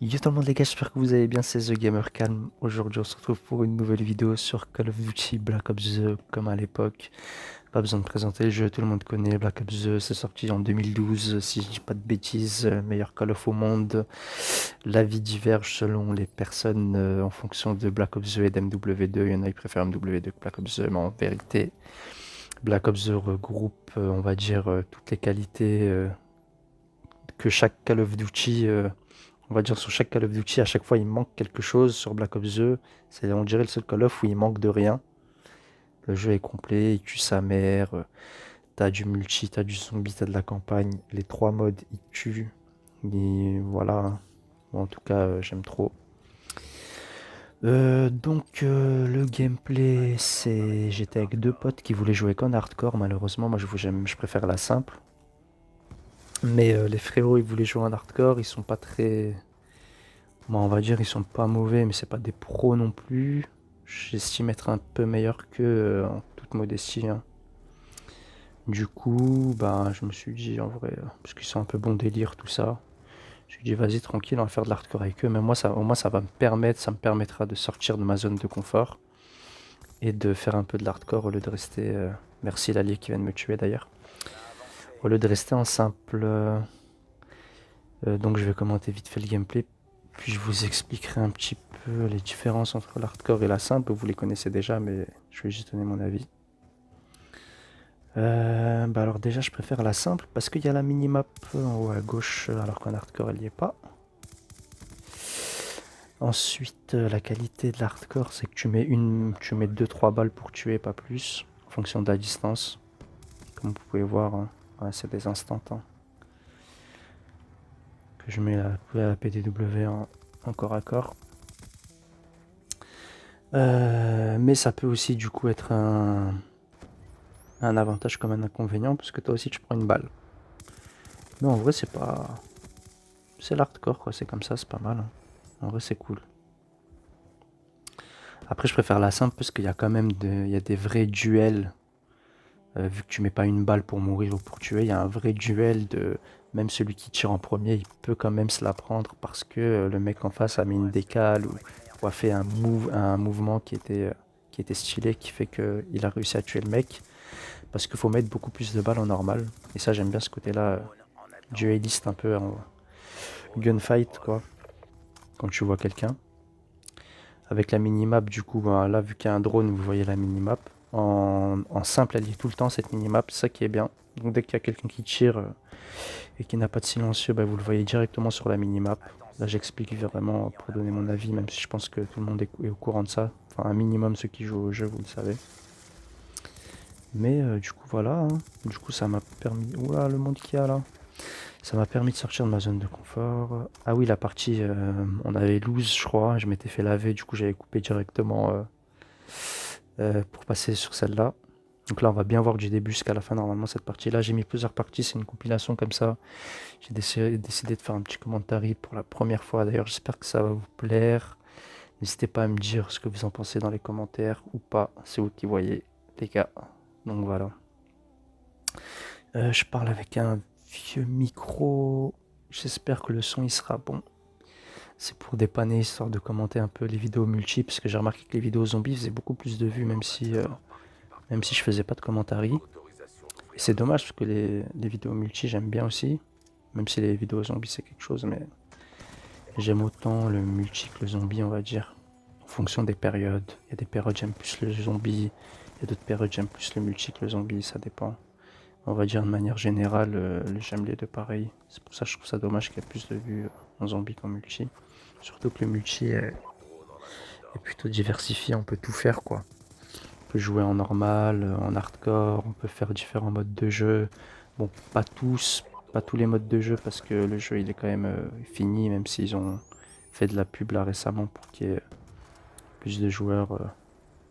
Yo tout le monde les gars, j'espère que vous allez bien, c'est The Gamer Calm. Aujourd'hui on se retrouve pour une nouvelle vidéo sur Call of Duty Black Ops 2 comme à l'époque. Pas besoin de présenter le jeu, tout le monde connaît Black Ops 2, c'est sorti en 2012 si je dis pas de bêtises, meilleur Call of au monde. L'avis diverge selon les personnes en fonction de Black Ops 2 et d'MW2, il y en a qui préfèrent MW2 que Black Ops 2, mais en vérité Black Ops 2 regroupe on va dire toutes les qualités que chaque Call of Duty on va dire sur chaque Call of Duty, à chaque fois il manque quelque chose. Sur Black Ops 2, c'est on dirait le seul Call of où il manque de rien. Le jeu est complet, il tue sa mère, t'as du multi, t'as du zombie, t'as de la campagne. Les trois modes, ils tuent. Et voilà, bon, en tout cas, j'aime trop. Le gameplay, c'est j'étais avec deux potes qui voulaient jouer qu'en hardcore. Malheureusement, moi je préfère la simple. Mais les frérots, ils voulaient jouer en hardcore, ils sont pas très. Bon, on va dire ils sont pas mauvais, mais c'est pas des pros non plus. J'estime être un peu meilleur qu'eux, en toute modestie, hein. Du coup, bah, je me suis dit en vrai, parce qu'ils sont un peu bon délire tout ça, je me suis dit vas-y tranquille, on va faire de l'hardcore avec eux. Mais moi, au moins ça va me permettre, ça me permettra de sortir de ma zone de confort et de faire un peu de l'hardcore au lieu de rester. Merci l'allié qui vient de me tuer d'ailleurs. Au lieu de rester en simple. Donc je vais commenter vite fait le gameplay, puis je vous expliquerai un petit peu les différences entre l'hardcore et la simple. Vous les connaissez déjà, mais je vais juste donner mon avis. Bah alors déjà, je préfère la simple parce qu'il y a la minimap en haut à gauche, alors qu'en hardcore, elle n'y est pas. Ensuite, la qualité de l'hardcore, c'est que tu mets 2-3 balles pour tuer, pas plus, en fonction de la distance. Comme vous pouvez voir, hein. Ouais, c'est des instants, hein, que je mets la PDW en corps à corps. Mais ça peut aussi du coup être un avantage comme un inconvénient, parce que toi aussi tu prends une balle. Mais en vrai c'est pas. C'est l'hardcore quoi, c'est comme ça, c'est pas mal, hein. En vrai c'est cool. Après je préfère la simple parce qu'il y a quand même il y a des vrais duels. Vu que tu mets pas une balle pour mourir ou pour tuer, il y a un vrai duel de. Même celui qui tire en premier, il peut quand même se la prendre parce que le mec en face a mis une décale ou a fait un mouvement qui était stylé, qui fait qu'il a réussi à tuer le mec. Parce qu'il faut mettre beaucoup plus de balles en normal. Et ça, j'aime bien ce côté-là, dueliste un peu en gunfight, quoi, quand tu vois quelqu'un. Avec la minimap, du coup, bah, là, vu qu'il y a un drone, vous voyez la minimap. En simple, elle lit tout le temps cette minimap, c'est ça qui est bien. Donc dès qu'il y a quelqu'un qui tire et qui n'a pas de silencieux, bah, vous le voyez directement sur la minimap. Là, j'explique vraiment pour donner mon avis, même si je pense que tout le monde est au courant de ça. Enfin, un minimum, ceux qui jouent au jeu, vous le savez. Mais du coup, voilà, hein. Du coup, ça m'a permis. Oula, le monde qu'il y a là. Ça m'a permis de sortir de ma zone de confort. Ah oui, la partie, on avait loose, je crois. Je m'étais fait laver, du coup, j'avais coupé directement pour passer sur celle-là. Donc là, on va bien voir du début jusqu'à la fin, normalement, cette partie-là. J'ai mis plusieurs parties, c'est une compilation comme ça. J'ai décidé de faire un petit commentaire pour la première fois. D'ailleurs, j'espère que ça va vous plaire. N'hésitez pas à me dire ce que vous en pensez dans les commentaires ou pas. C'est vous qui voyez, les gars. Donc voilà. Je parle avec un vieux micro. J'espère que le son il sera bon. C'est pour dépanner, histoire de commenter un peu les vidéos multi, parce que j'ai remarqué que les vidéos zombies faisaient beaucoup plus de vues, même si je faisais pas de commentaires. Et c'est dommage, parce que les vidéos multi, j'aime bien aussi. Même si les vidéos zombies, c'est quelque chose, mais j'aime autant le multi que le zombie, on va dire. En fonction des périodes. Il y a des périodes, j'aime plus le zombie. Il y a d'autres périodes, j'aime plus le multi que le zombie, ça dépend. On va dire de manière générale, j'aime les deux pareils. C'est pour ça que je trouve ça dommage qu'il y ait plus de vues en zombie qu'en multi. Surtout que le multi est plutôt diversifié, on peut tout faire quoi. On peut jouer en normal, en hardcore, on peut faire différents modes de jeu. Bon, pas tous, pas tous les modes de jeu parce que le jeu il est quand même fini, même s'ils ont fait de la pub là récemment pour qu'il y ait plus de joueurs.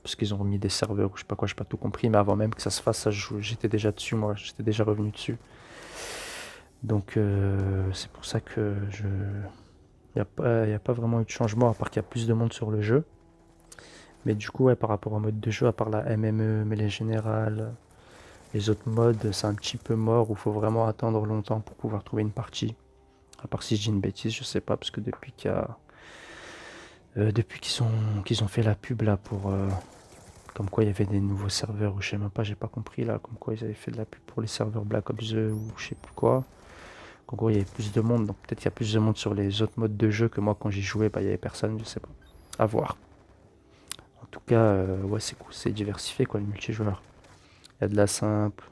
Parce qu'ils ont remis des serveurs ou je sais pas quoi, j'ai pas tout compris, mais avant même que ça se fasse, j'étais déjà dessus, moi, j'étais déjà revenu dessus. Donc c'est pour ça que y a pas vraiment eu de changement, à part qu'il y a plus de monde sur le jeu. Mais du coup, ouais, par rapport au mode de jeu, à part la MME, mais les générales, les autres modes, c'est un petit peu mort, où il faut vraiment attendre longtemps pour pouvoir trouver une partie. À part si je dis une bêtise, je sais pas, parce que depuis qu'ils ont fait la pub là pour comme quoi il y avait des nouveaux serveurs, ou je sais même pas, j'ai pas compris là, comme quoi ils avaient fait de la pub pour les serveurs Black Ops 2 ou je sais plus quoi. En gros, il y avait plus de monde, donc peut-être qu'il y a plus de monde sur les autres modes de jeu que moi quand j'y jouais, bah il y avait personne, je sais pas. À voir. En tout cas, ouais, c'est cool, c'est diversifié quoi, le multijoueur. Il y a de la simple,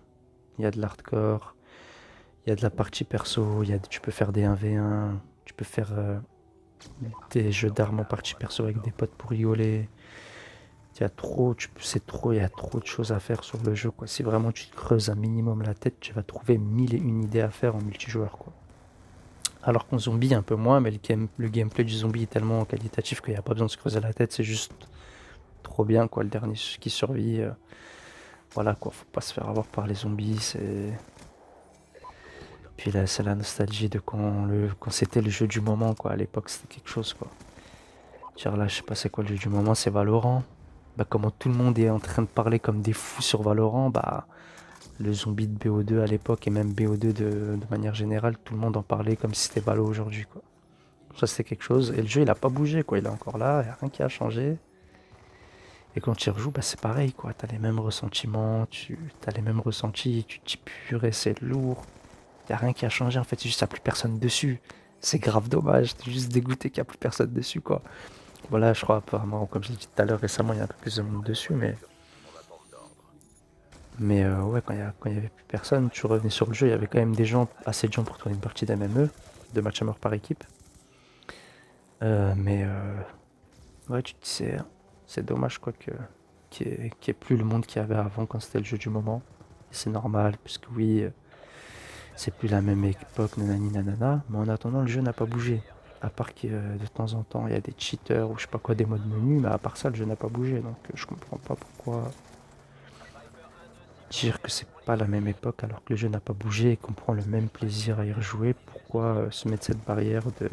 il y a de l'hardcore, il y a de la partie perso, tu peux faire des 1v1, tu peux faire des jeux d'armes en partie perso avec des potes pour rigoler. Il y a trop de choses à faire sur le jeu, quoi. Si vraiment tu te creuses un minimum la tête, tu vas trouver mille et une idées à faire en multijoueur, quoi. Alors qu'en zombie, un peu moins, mais le gameplay du zombie est tellement qualitatif qu'il n'y a pas besoin de se creuser la tête, c'est juste trop bien, quoi. Le dernier qui survit, voilà, quoi. Faut pas se faire avoir par les zombies, c'est. Puis là, c'est la nostalgie de quand c'était le jeu du moment, quoi. À l'époque, c'était quelque chose, quoi. Genre là, je sais pas c'est quoi le jeu du moment, c'est Valorant. Bah, comment tout le monde est en train de parler comme des fous sur Valorant, bah, le zombie de BO2 à l'époque et même BO2 de manière générale, tout le monde en parlait comme si c'était Valo aujourd'hui, quoi. Ça, c'était quelque chose. Et le jeu, il a pas bougé, quoi. Il est encore là, il n'y a rien qui a changé. Et quand tu y rejoues, bah, c'est pareil, quoi. T'as les mêmes ressentiments, t'as les mêmes ressentis, tu te dis purée, c'est lourd. Y a rien qui a changé, en fait, c'est juste qu'il n'y a plus personne dessus. C'est grave dommage, t'es juste dégoûté qu'il n'y a plus personne dessus, quoi. Voilà, je crois, apparemment, comme je l'ai dit tout à l'heure, récemment, il y a un peu plus de monde dessus, mais ouais, quand il y avait plus personne, tu revenais sur le jeu, il y avait quand même assez de gens pour tourner une partie d'MME, de match à mort par équipe. Mais ouais, tu te dis, c'est dommage, quoi, qu'il y ait plus le monde qu'il y avait avant quand c'était le jeu du moment. Et c'est normal, puisque oui, c'est plus la même époque, nanani nanana, mais en attendant, le jeu n'a pas bougé. À part que de temps en temps, il y a des cheaters ou je sais pas quoi, des modes menu, mais à part ça, le jeu n'a pas bougé. Donc je comprends pas pourquoi dire que c'est pas la même époque alors que le jeu n'a pas bougé et qu'on prend le même plaisir à y rejouer. Pourquoi se mettre cette barrière de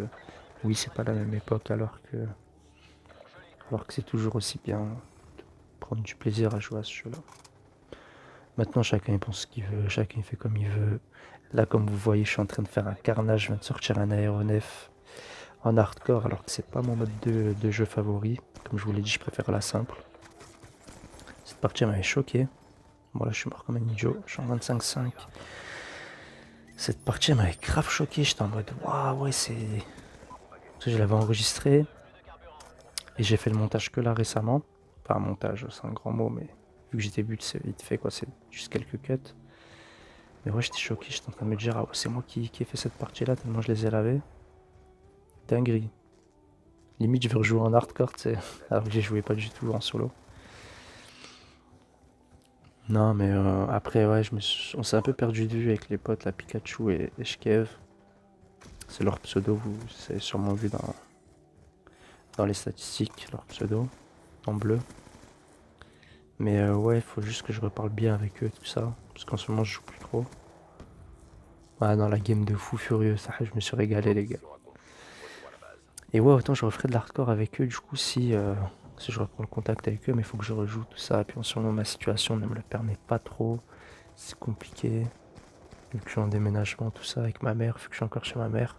oui, c'est pas la même époque alors que c'est toujours aussi bien de prendre du plaisir à jouer à ce jeu-là. Maintenant, chacun il pense ce qu'il veut, chacun il fait comme il veut. Là, comme vous voyez, je suis en train de faire un carnage, je viens de sortir un aéronef en hardcore alors que c'est pas mon mode de jeu favori. Comme je vous l'ai dit, je préfère la simple. Cette partie m'avait choqué. Bon là je suis mort comme un idiot, je suis en 25-5. Cette partie m'avait grave choqué, j'étais en mode waouh ouais c'est. Parce que je l'avais enregistré et j'ai fait le montage que là récemment. Pas un montage, c'est un grand mot, mais vu que j'étais but c'est vite fait quoi, c'est juste quelques cuts. Mais ouais j'étais choqué, j'étais en train de me dire ah ouais c'est moi qui ai fait cette partie là tellement je les ai lavés. Dinguerie. Limite je vais rejouer en hardcore, tu sais, alors que j'ai joué pas du tout en solo. Non, mais après, ouais, on s'est un peu perdu de vue avec les potes, la Pikachu et Shkev. C'est leur pseudo, vous avez sûrement vu dans les statistiques, leur pseudo, en bleu. Mais ouais, il faut juste que je reparle bien avec eux, tout ça. Parce qu'en ce moment, je joue plus trop. Ah, dans la game de fou furieux, ça, je me suis régalé, les gars. Et ouais, autant je referai de l'hardcore avec eux, du coup, si je reprends le contact avec eux, mais il faut que je rejoue tout ça. Et puis en ce moment, ma situation ne me le permet pas trop. C'est compliqué. Vu que je suis en déménagement, tout ça, avec ma mère, vu que je suis encore chez ma mère.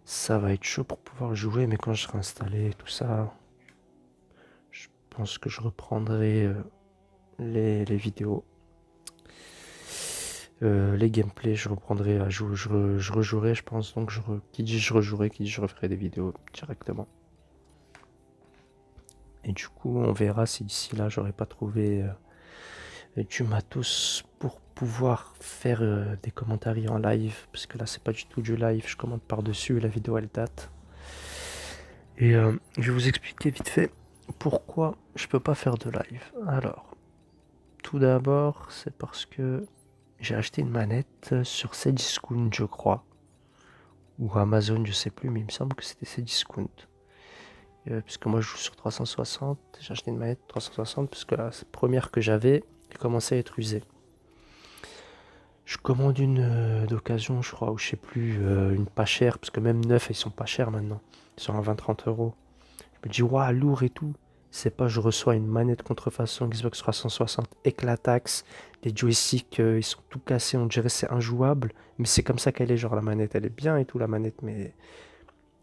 Ça va être chaud pour pouvoir jouer, mais quand je serai installé, tout ça, je pense que je reprendrai les vidéos. Les gameplays, je reprendrai à jouer, je rejouerai, je pense. Donc, qui dit je rejouerai, qui dit je referai des vidéos directement. Et du coup, on verra si d'ici là, j'aurais pas trouvé du matos pour pouvoir faire des commentaires en live. Parce que là, c'est pas du tout du live. Je commente par-dessus et la vidéo, elle date. Et je vais vous expliquer vite fait pourquoi je peux pas faire de live. Alors, tout d'abord, c'est parce que j'ai acheté une manette sur Cdiscount, je crois, ou Amazon, je sais plus, mais il me semble que c'était Cdiscount. Puisque moi je joue sur 360, j'ai acheté une manette 360 puisque la première que j'avais commençait à être usée. Je commande une d'occasion, je crois, ou je sais plus, une pas chère, parce que même neuf, ils sont pas chers maintenant. Ils sont à 20-30 euros. Je me dis, waouh, lourd et tout. C'est pas je reçois une manette contrefaçon Xbox 360 éclataxe, les joysticks ils sont tout cassés, on dirait c'est injouable, mais c'est comme ça qu'elle est, genre la manette elle est bien et tout la manette, mais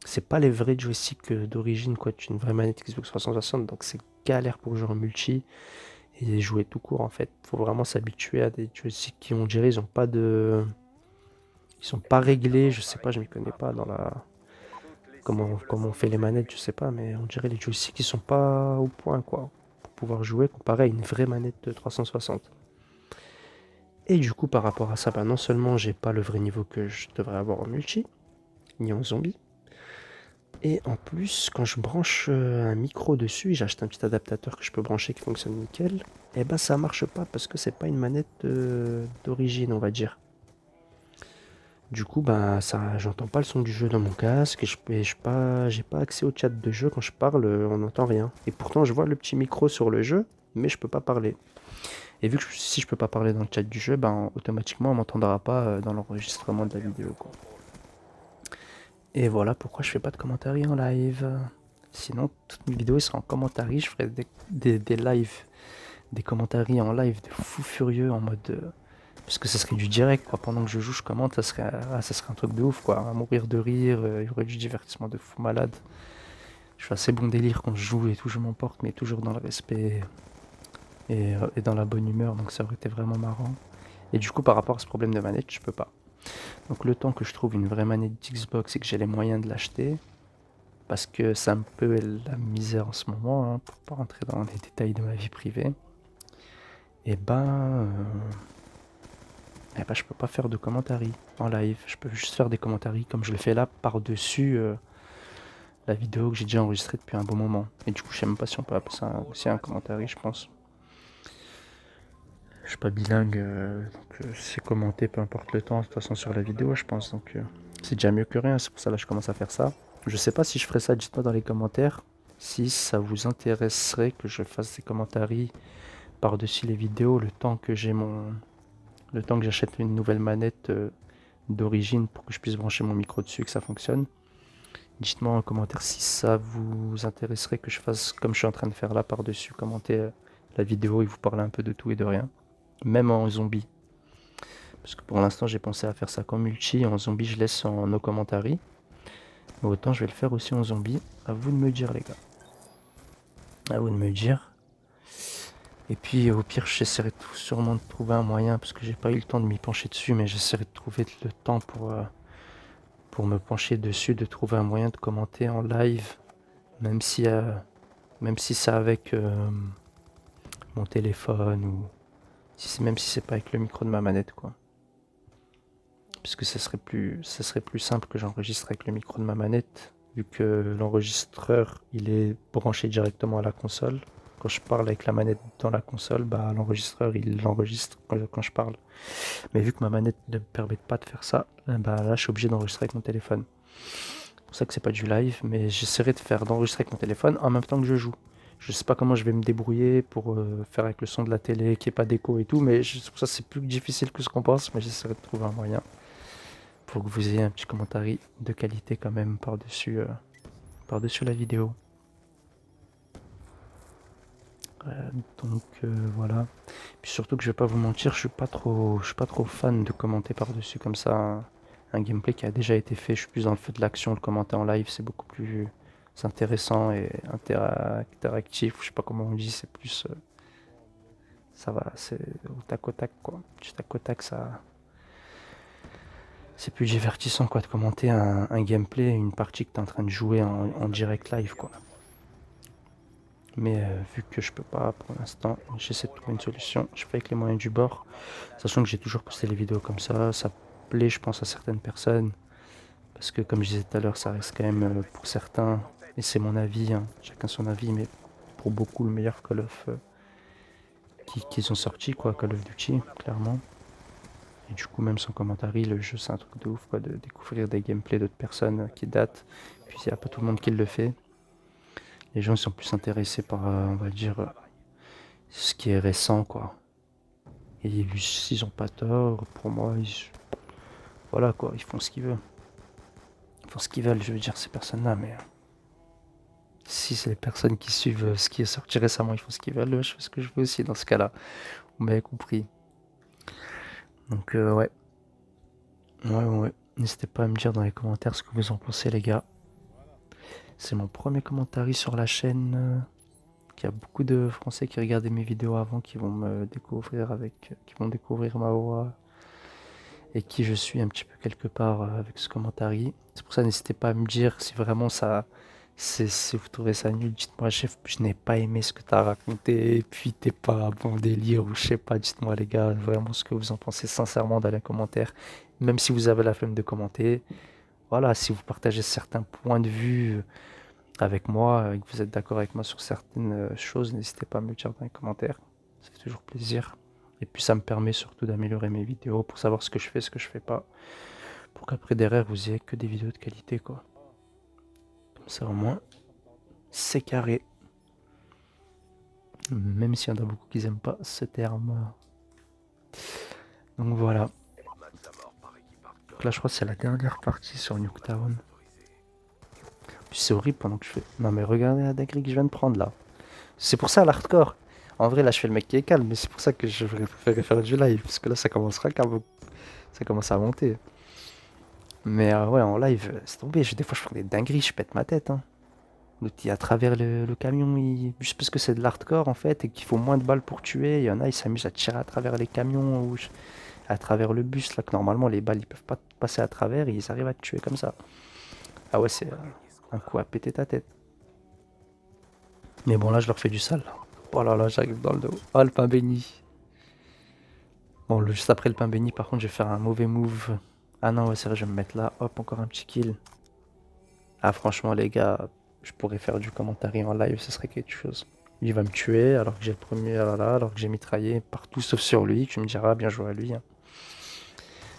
c'est pas les vrais joysticks d'origine quoi, tu une vraie manette Xbox 360 donc c'est galère pour jouer en multi et jouer tout court en fait. Faut vraiment s'habituer à des joysticks qui on dirait ils ont pas de. Ils sont pas réglés, je sais pas, je m'y connais pas dans la. Comment on fait les manettes, je sais pas, mais on dirait les joysticks qui sont pas au point quoi. Pour pouvoir jouer comparé à une vraie manette de 360. Et du coup par rapport à ça, bah non seulement j'ai pas le vrai niveau que je devrais avoir en multi, ni en zombie, et en plus quand je branche un micro dessus, j'ai acheté un petit adaptateur que je peux brancher qui fonctionne nickel, et bah ça marche pas parce que c'est pas une manette d'origine on va dire. Du coup, bah, ça, j'entends pas le son du jeu dans mon casque et j'ai pas accès au chat de jeu quand je parle, on n'entend rien. Et pourtant, je vois le petit micro sur le jeu, mais je peux pas parler. Et vu que si je peux pas parler dans le chat du jeu, ben automatiquement on m'entendra pas dans l'enregistrement de la vidéo, quoi. Et voilà pourquoi je fais pas de commentaires en live. Sinon, toutes mes vidéos seraient en commentaires, je ferais des lives, des commentaires en live de fou furieux en mode. Parce que ça serait du direct, quoi. Pendant que je joue, je commente, ça serait un truc de ouf, quoi. À mourir de rire, il y aurait du divertissement de fou malade. Je fais assez bon délire quand je joue et tout, je m'emporte, mais toujours dans le respect et dans la bonne humeur, donc ça aurait été vraiment marrant. Et du coup, par rapport à ce problème de manette, je peux pas. Donc le temps que je trouve une vraie manette d'Xbox et que j'ai les moyens de l'acheter, parce que c'est un peu la misère en ce moment, hein, pour pas rentrer dans les détails de ma vie privée, et je peux pas faire de commentaires en live. Je peux juste faire des commentaires comme je le fais là par-dessus la vidéo que j'ai déjà enregistrée depuis un bon moment. Et du coup, je sais même pas si on peut appeler ça aussi un commentaire, je pense. Je suis pas bilingue, donc c'est commenté peu importe le temps, de toute façon sur la vidéo, je pense. Donc c'est déjà mieux que rien, c'est pour ça là je commence à faire ça. Je sais pas si je ferai ça, dites-moi dans les commentaires si ça vous intéresserait que je fasse des commentaires par-dessus les vidéos le temps que j'achète une nouvelle manette d'origine pour que je puisse brancher mon micro dessus et que ça fonctionne. Dites-moi en commentaire si ça vous intéresserait que je fasse comme je suis en train de faire là par-dessus, commenter la vidéo et vous parler un peu de tout et de rien. Même en zombie. Parce que pour l'instant j'ai pensé à faire ça comme multi, en zombie je laisse en no commentaires. Mais autant je vais le faire aussi en zombie. À vous de me dire les gars. À vous de me dire. Et puis au pire j'essaierai sûrement de trouver un moyen, parce que j'ai pas eu le temps de m'y pencher dessus, mais j'essaierai de trouver le temps pour me pencher dessus, de trouver un moyen de commenter en live, même si, euh, même si c'est avec mon téléphone ou même si c'est pas avec le micro de ma manette quoi. Parce que ça serait plus simple que j'enregistre avec le micro de ma manette, vu que l'enregistreur il est branché directement à la console. Quand je parle avec la manette dans la console, bah l'enregistreur il l'enregistre quand je parle. Mais vu que ma manette ne me permet pas de faire ça, bah là je suis obligé d'enregistrer avec mon téléphone. C'est pour ça que c'est pas du live, mais j'essaierai de faire d'enregistrer avec mon téléphone en même temps que je joue. Je sais pas comment je vais me débrouiller pour faire avec le son de la télé, qu'il n'y ait pas d'écho et tout, mais c'est pour ça que c'est plus difficile que ce qu'on pense, mais j'essaierai de trouver un moyen pour que vous ayez un petit commentaire de qualité quand même par-dessus la vidéo. Donc voilà. Puis surtout que je vais pas vous mentir, je suis pas trop fan de commenter par-dessus comme ça un gameplay qui a déjà été fait. Je suis plus dans le feu de l'action, le commenter en live, c'est beaucoup plus intéressant et interactif. Je sais pas comment on dit, c'est plus ça va, c'est au tac quoi. Du tac au tac, ça c'est plus divertissant quoi de commenter un gameplay, une partie que tu es en train de jouer en direct live quoi. Mais vu que je peux pas pour l'instant, j'essaie de trouver une solution. Je fais avec les moyens du bord, sachant que j'ai toujours posté les vidéos comme ça plaît je pense à certaines personnes, parce que comme je disais tout à l'heure, ça reste quand même pour certains, et c'est mon avis, hein, chacun son avis, mais pour beaucoup le meilleur Call of qu'ils ont sorti quoi, Call of Duty, clairement. Et du coup même sans commentaire, le jeu c'est un truc de ouf quoi, de découvrir des gameplays d'autres personnes qui datent, puis il n'y a pas tout le monde qui le fait. Les gens ils sont plus intéressés par, on va dire, ce qui est récent quoi. Et ils ont pas tort, pour moi, voilà quoi, ils font ce qu'ils veulent. Ils font ce qu'ils veulent, je veux dire, ces personnes-là, mais Si c'est les personnes qui suivent ce qui est sorti récemment, ils font ce qu'ils veulent, je fais ce que je veux aussi dans ce cas-là. Vous m'avez compris. Donc ouais. Ouais. N'hésitez pas à me dire dans les commentaires ce que vous en pensez, les gars. C'est mon premier commentaire sur la chaîne. Il y a beaucoup de Français qui regardaient mes vidéos avant, qui vont me découvrir qui vont découvrir ma voix et qui je suis un petit peu quelque part avec ce commentaire. C'est pour ça, n'hésitez pas à me dire si vraiment si vous trouvez ça nul, dites-moi, chef, je n'ai pas aimé ce que tu as raconté, et puis t'es pas bon délire, ou je sais pas, dites-moi les gars, vraiment ce que vous en pensez sincèrement dans les commentaires. Même si vous avez la flemme de commenter, voilà, si vous partagez certains points de vue avec moi et que vous êtes d'accord avec moi sur certaines choses, n'hésitez pas à me le dire dans les commentaires. Ça fait toujours plaisir. Et puis ça me permet surtout d'améliorer mes vidéos pour savoir ce que je fais, ce que je fais pas. Pour qu'après derrière vous ayez que des vidéos de qualité quoi. Comme ça au moins c'est carré. Même s'il y en a beaucoup qui n'aiment pas ce terme. Donc voilà. Donc là je crois que c'est la dernière partie sur Nuketown. Puis c'est horrible pendant que je fais. Non mais regardez la dinguerie que je viens de prendre là. C'est pour ça l'hardcore. En vrai là je fais le mec qui est calme, mais c'est pour ça que je préférerais faire du live. Parce que là ça commencera calme. Ça commence à monter. Mais ouais en live, c'est tombé. Des fois je fais des dingueries, je pète ma tête. Hein. L'autre à travers le camion, juste parce que c'est de l'hardcore en fait et qu'il faut moins de balles pour tuer, il y en a ils s'amusent à tirer à travers les camions ou à travers le bus là que normalement les balles ils peuvent pas passer à travers et ils arrivent à te tuer comme ça. Ah ouais c'est un coup à péter ta tête. Mais bon là je leur fais du sale. Oh là là j'arrive dans le dos. Oh le pain béni. Bon juste après le pain béni par contre je vais faire un mauvais move. Ah non ouais c'est vrai je vais me mettre là. Hop encore un petit kill. Ah franchement les gars je pourrais faire du commentaire en live, ce serait quelque chose. Il va me tuer alors que j'ai le premier là, alors que j'ai mitraillé partout sauf sur lui. Tu me diras bien joué à lui. Hein.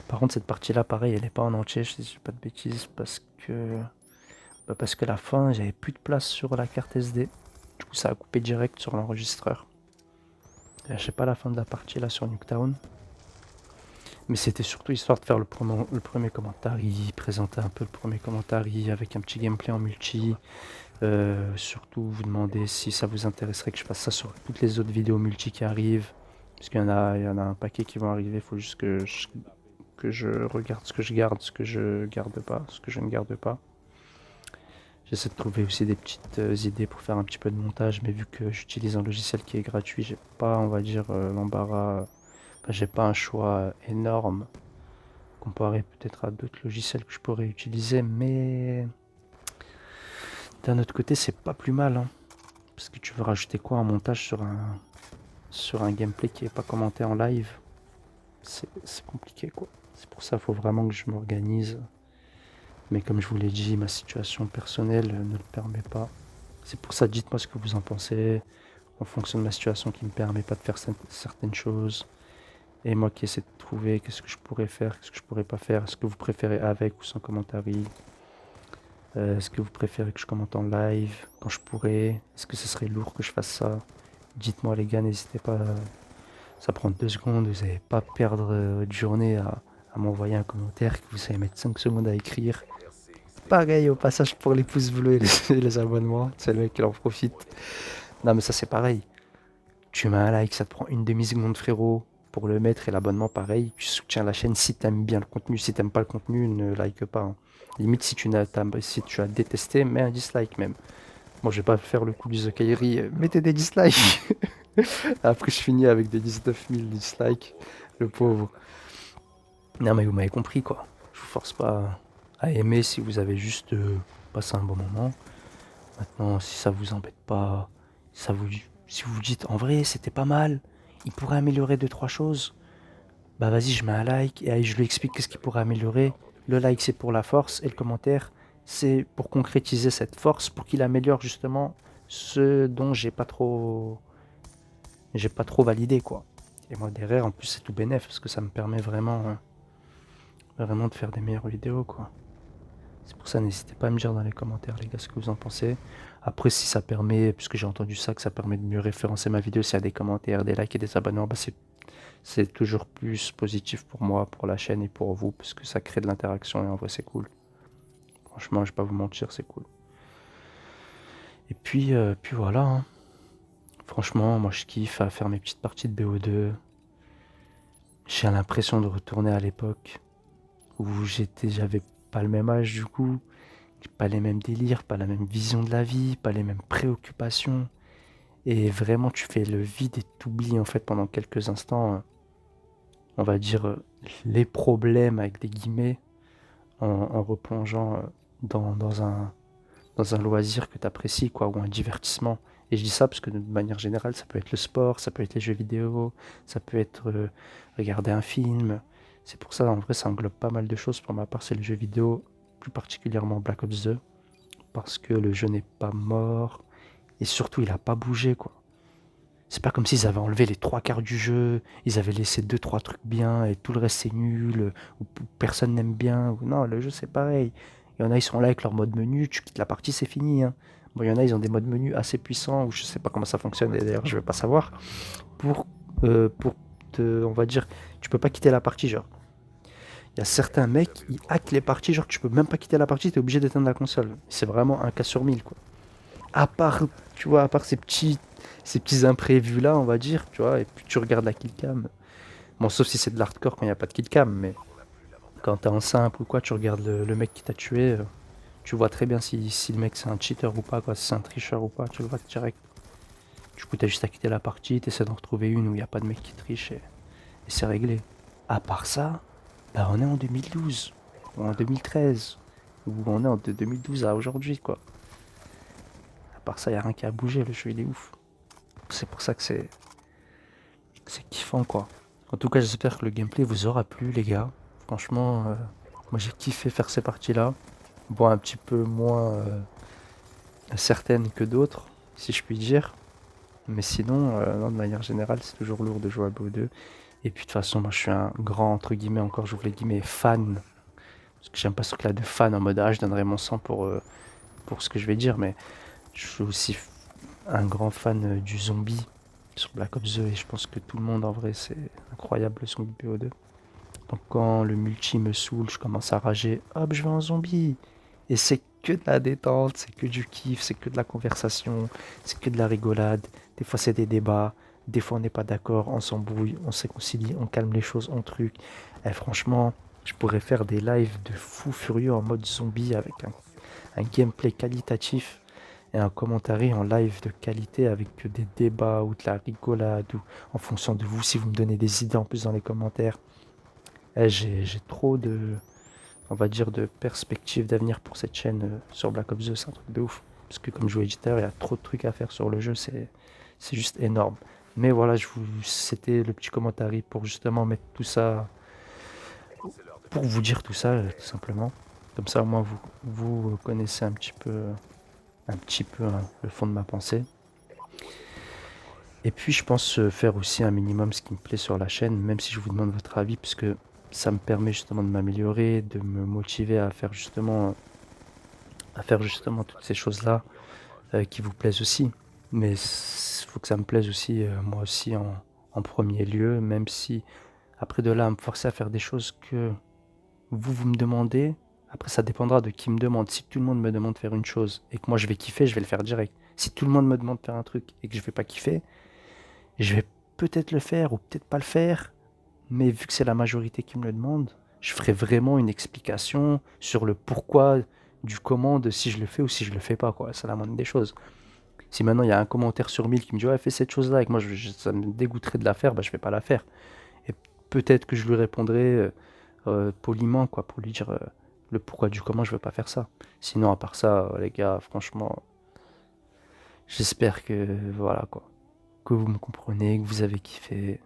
Par contre cette partie là pareil elle est pas en entier, je dis pas de bêtises parce que la fin j'avais plus de place sur la carte SD. Du coup ça a coupé direct sur l'enregistreur. Je sais pas la fin de la partie là sur Nuketown. Mais c'était surtout histoire de faire le premier commentaire, présenter un peu le premier commentaire avec un petit gameplay en multi. Surtout vous demander si ça vous intéresserait que je fasse ça sur toutes les autres vidéos multi qui arrivent. Parce il y en a un paquet qui vont arriver, il faut juste que je regarde ce que je garde, ce que je garde pas, ce que je ne garde pas. J'essaie de trouver aussi des petites idées pour faire un petit peu de montage, mais vu que j'utilise un logiciel qui est gratuit, j'ai pas, on va dire, l'embarras, j'ai pas un choix énorme comparé peut-être à d'autres logiciels que je pourrais utiliser, mais d'un autre côté, c'est pas plus mal, hein, parce que tu veux rajouter quoi en montage sur un gameplay qui est pas commenté en live, c'est compliqué quoi. C'est pour ça qu'il faut vraiment que je m'organise. Mais comme je vous l'ai dit, ma situation personnelle ne le permet pas. C'est pour ça, dites-moi ce que vous en pensez, en fonction de ma situation qui ne me permet pas de faire certaines choses. Et moi qui essaie de trouver qu'est-ce que je pourrais faire, qu'est-ce que je pourrais pas faire. Est-ce que vous préférez avec ou sans commentaire? Est-ce que vous préférez que je commente en live quand je pourrais? Est-ce que ce serait lourd que je fasse ça? Dites-moi les gars, n'hésitez pas. Ça prend 2 secondes, vous n'allez pas perdre votre journée à m'envoyer un commentaire que vous savez mettre 5 secondes à écrire. Pareil au passage pour les pouces bleus et les abonnements, c'est le mec qui en profite. Non mais ça c'est pareil. Tu mets un like, ça te prend une demi-seconde frérot pour le mettre et l'abonnement pareil. Tu soutiens la chaîne si t'aimes bien le contenu. Si t'aimes pas le contenu, ne like pas. Hein. Limite si tu as détesté, mets un dislike même. Moi je vais pas faire le coup du Zokairi, mettez des dislikes. Après je finis avec des 19 000 dislikes. Le pauvre. Non mais vous m'avez compris quoi. Je vous force pas à aimer si vous avez juste passé un bon moment. Maintenant si ça vous embête pas, si vous vous dites en vrai c'était pas mal, il pourrait améliorer 2 3 choses, bah vas-y je mets un like et je lui explique qu'est-ce qu'il pourrait améliorer. Le like c'est pour la force et le commentaire c'est pour concrétiser cette force pour qu'il améliore justement ce dont j'ai pas trop validé quoi. Et moi derrière en plus c'est tout bénef parce que ça me permet vraiment de faire des meilleures vidéos quoi. C'est pour ça n'hésitez pas à me dire dans les commentaires les gars ce que vous en pensez. Après si ça permet, puisque j'ai entendu ça, que ça permet de mieux référencer ma vidéo s'il y a des commentaires, des likes et des abonnements, bah c'est toujours plus positif pour moi, pour la chaîne et pour vous, parce que ça crée de l'interaction et en vrai c'est cool. Franchement je vais pas vous mentir, c'est cool. Et puis voilà, hein. Franchement, moi je kiffe à faire mes petites parties de BO2. J'ai l'impression de retourner à l'époque où j'avais pas le même âge du coup, pas les mêmes délires, pas la même vision de la vie, pas les mêmes préoccupations. Et vraiment, tu fais le vide et t'oublies en fait pendant quelques instants, on va dire, les problèmes avec des guillemets en replongeant dans un loisir que tu apprécies, quoi, ou un divertissement. Et je dis ça parce que de manière générale, ça peut être le sport, ça peut être les jeux vidéo, ça peut être regarder un film. C'est pour ça, en vrai, ça englobe pas mal de choses. Pour ma part, c'est le jeu vidéo, plus particulièrement Black Ops 2, parce que le jeu n'est pas mort, et surtout, il a pas bougé, quoi. C'est pas comme s'ils avaient enlevé les trois quarts du jeu, ils avaient laissé deux, trois trucs bien, et tout le reste c'est nul, ou personne n'aime bien. Ou... Non, le jeu c'est pareil. Il y en a, ils sont là avec leur mode menu, tu quittes la partie, c'est fini, hein. Bon, il y en a, ils ont des modes menu assez puissants, ou je sais pas comment ça fonctionne, et d'ailleurs je vais pas savoir, pour, pour on va dire, tu peux pas quitter la partie, genre. Il y a certains mecs, ils hackent les parties, genre tu peux même pas quitter la partie, t'es obligé d'éteindre la console. C'est vraiment un cas sur mille, quoi. À part, tu vois, à part ces petits imprévus là, on va dire, tu vois, et puis tu regardes la killcam. Bon, sauf si c'est de l'hardcore quand il n'y a pas de killcam, mais quand t'es en simple ou quoi, tu regardes le mec qui t'a tué, tu vois très bien si le mec c'est un cheater ou pas, quoi, si c'est un tricheur ou pas, tu le vois direct. Du coup, t'as juste à quitter la partie, t'essaies d'en retrouver une où il n'y a pas de mec qui triche et c'est réglé. À part ça, bah on est en 2012, ou en 2013, ou on est en de 2012 à aujourd'hui, quoi. À part ça, il n'y a rien qui a bougé, le jeu il est ouf. C'est pour ça que c'est kiffant, quoi. En tout cas, j'espère que le gameplay vous aura plu, les gars. Franchement, moi j'ai kiffé faire ces parties-là. Bon, un petit peu moins certaines que d'autres, si je puis dire. Mais sinon, non, de manière générale, c'est toujours lourd de jouer à BO2. Et puis de toute façon, moi je suis un grand, entre guillemets, encore j'ouvre les guillemets, fan. Parce que j'aime pas ce truc-là de fan en mode ah, je donnerais mon sang pour ce que je vais dire. Mais je suis aussi un grand fan du zombie sur Black Ops 2. Et je pense que tout le monde en vrai, c'est incroyable le zombie BO2. Donc quand le multi me saoule, je commence à rager, hop, je vais en zombie. Et c'est que de la détente, c'est que du kiff, c'est que de la conversation, c'est que de la rigolade. Des fois c'est des débats, des fois on n'est pas d'accord, on s'embrouille, on se réconcilie, on calme les choses, on truc. Et franchement, je pourrais faire des lives de fou furieux en mode zombie avec un gameplay qualitatif et un commentaire en live de qualité avec des débats ou de la rigolade ou en fonction de vous si vous me donnez des idées en plus dans les commentaires. J'ai trop de, on va dire, de perspectives d'avenir pour cette chaîne sur Black Ops 2, c'est un truc de ouf. Parce que comme je vous l'ai dit tout à l'heure, il y a trop de trucs à faire sur le jeu, c'est juste énorme. Mais voilà, c'était le petit commentaire pour justement mettre tout ça, pour vous dire tout ça, tout simplement. Comme ça, au moins, vous connaissez un petit peu hein, le fond de ma pensée. Et puis, je pense faire aussi un minimum ce qui me plaît sur la chaîne, même si je vous demande votre avis, puisque ça me permet justement de m'améliorer, de me motiver à faire justement toutes ces choses-là qui vous plaisent aussi. Mais il faut que ça me plaise aussi, moi aussi, en premier lieu, même si après de là, à me forcer à faire des choses que vous me demandez, après ça dépendra de qui me demande. Si tout le monde me demande de faire une chose et que moi je vais kiffer, je vais le faire direct. Si tout le monde me demande de faire un truc et que je vais pas kiffer, je vais peut-être le faire ou peut-être pas le faire, mais vu que c'est la majorité qui me le demande, je ferai vraiment une explication sur le pourquoi du comment de si je le fais ou si je le fais pas, quoi. C'est la moindre des choses. Si maintenant il y a un commentaire sur 1000 qui me dit ouais, fais cette chose-là et que moi ça me dégoûterait de la faire, bah je vais pas la faire. Et peut-être que je lui répondrai poliment, quoi, pour lui dire le pourquoi du comment je veux pas faire ça. Sinon, à part ça, les gars, franchement, j'espère que voilà, quoi, que vous me comprenez, que vous avez kiffé.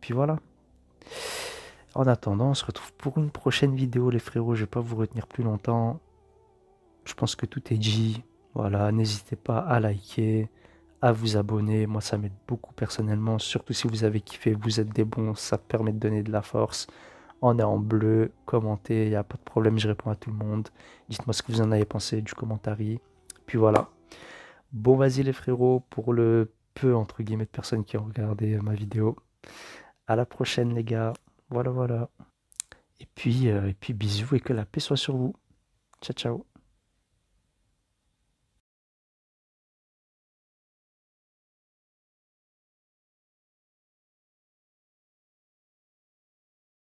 Puis voilà. En attendant, on se retrouve pour une prochaine vidéo, les frérots. Je vais pas vous retenir plus longtemps. Je pense que tout est dit. Voilà, n'hésitez pas à liker, à vous abonner. Moi, ça m'aide beaucoup personnellement. Surtout si vous avez kiffé, vous êtes des bons, ça permet de donner de la force. On est en bleu, commentez, il n'y a pas de problème, je réponds à tout le monde. Dites-moi ce que vous en avez pensé du commentaire. Puis voilà. Bon, vas-y les frérots, pour le peu, entre guillemets, de personnes qui ont regardé ma vidéo. À la prochaine, les gars. Voilà, voilà. Et puis bisous et que la paix soit sur vous. Ciao, ciao.